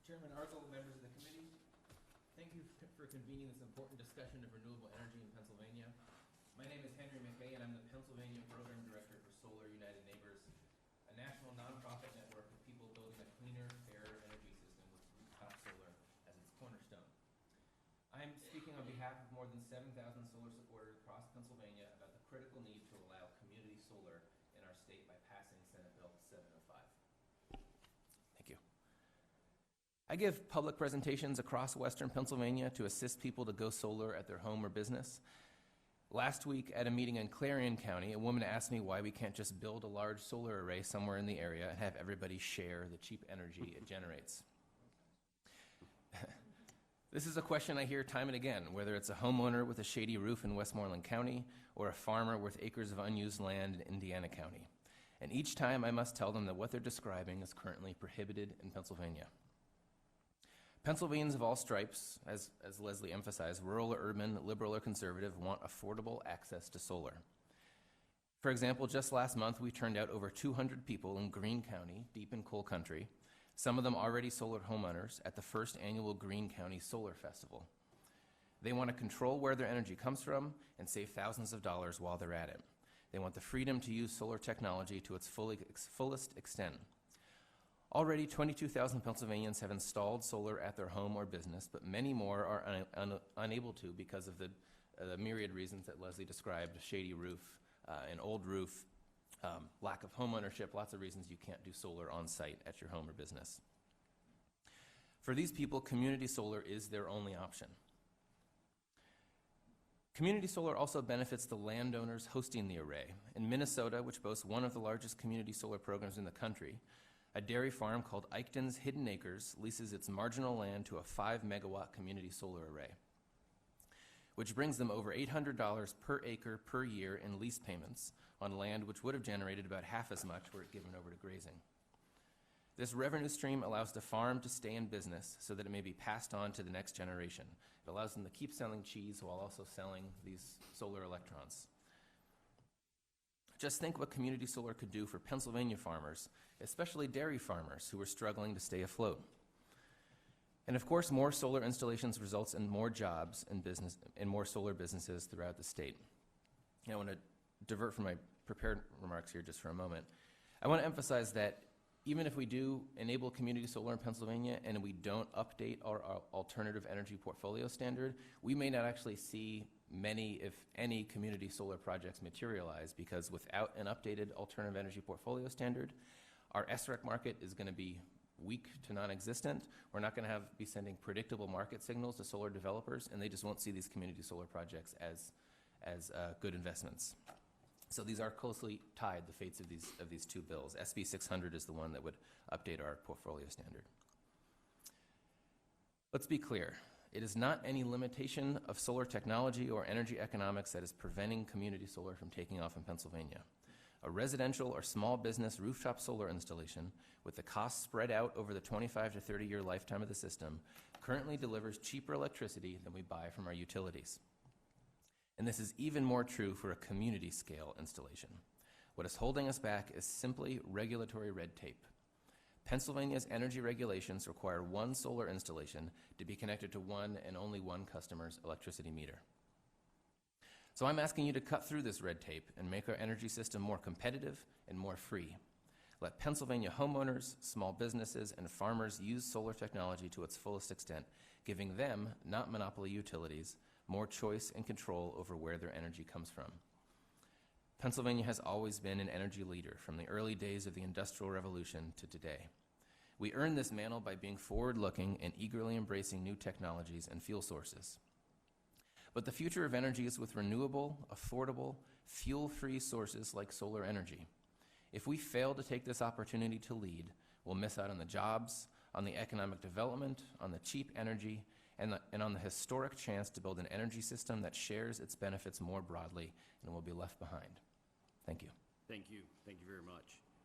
Chairman Arthur, members of the committee, thank you for convening this important discussion of renewable energy in Pennsylvania. My name is Henry McKay, and I'm the Pennsylvania Program Director for Solar United Neighbors, a national nonprofit network of people building a cleaner, fairer energy system with rooftop solar as its cornerstone. I'm speaking on behalf of more than 7,000 solar supporters across Pennsylvania about the critical need to allow community solar in our state by passing Senate Bill 705. Thank you. I give public presentations across Western Pennsylvania to assist people to go solar at their home or business. Last week at a meeting in Clarion County, a woman asked me why we can't just build a large solar array somewhere in the area and have everybody share the cheap energy it generates. This is a question I hear time and again, whether it's a homeowner with a shady roof in Westmoreland County or a farmer with acres of unused land in Indiana County. And each time I must tell them that what they're describing is currently prohibited in Pennsylvania. Pennsylvanians of all stripes, as Leslie emphasized, rural or urban, liberal or conservative, want affordable access to solar. For example, just last month we turned out over 200 people in Greene County, deep in coal country, some of them already solar homeowners, at the first annual Greene County Solar Festival. They want to control where their energy comes from and save thousands of dollars while they're at it. They want the freedom to use solar technology to its fullest extent. Already, 22,000 Pennsylvanians have installed solar at their home or business, but many more are unable to because of the myriad reasons that Leslie described: a shady roof, an old roof, lack of home ownership, lots of reasons you can't do solar on site at your home or business. For these people, community solar is their only option. Community solar also benefits the landowners hosting the array. In Minnesota, which boasts one of the largest community solar programs in the country, a dairy farm called Eichton's Hidden Acres leases its marginal land to a 5-megawatt community solar array, which brings them over $800 per acre per year in lease payments on land which would have generated about half as much were it given over to grazing. This revenue stream allows the farm to stay in business so that it may be passed on to the next generation. It allows them to keep selling cheese while also selling these solar electrons. Just think what community solar could do for Pennsylvania farmers, especially dairy farmers who are struggling to stay afloat. And of course, more solar installations results in more jobs and more solar businesses throughout the state. I want to divert from my prepared remarks here just for a moment. I want to emphasize that even if we do enable community solar in Pennsylvania and we don't update our alternative energy portfolio standard, we may not actually see many, if any, community solar projects materialize, because without an updated alternative energy portfolio standard, our SREC market is going to be weak to non-existent. We're not going to be sending predictable market signals to solar developers, and they just won't see these community solar projects as good investments. So these are closely tied, the fates of these two bills. SB 600 is the one that would update our portfolio standard. Let's be clear. It is not any limitation of solar technology or energy economics that is preventing community solar from taking off in Pennsylvania. A residential or small business rooftop solar installation, with the cost spread out over the 25 to 30-year lifetime of the system, currently delivers cheaper electricity than we buy from our utilities. And this is even more true for a community-scale installation. What is holding us back is simply regulatory red tape. Pennsylvania's energy regulations require one solar installation to be connected to one and only one customer's electricity meter. So I'm asking you to cut through this red tape and make our energy system more competitive and more free. Let Pennsylvania homeowners, small businesses, and farmers use solar technology to its fullest extent, giving them, not monopoly utilities, more choice and control over where their energy comes from. Pennsylvania has always been an energy leader from the early days of the Industrial Revolution to today. We earn this mantle by being forward-looking and eagerly embracing new technologies and fuel sources. But the future of energy is with renewable, affordable, fuel-free sources like solar energy. If we fail to take this opportunity to lead, we'll miss out on the jobs, on the economic development, on the cheap energy, and on the historic chance to build an energy system that shares its benefits more broadly and will be left behind. Thank you. Thank you. Thank you very much.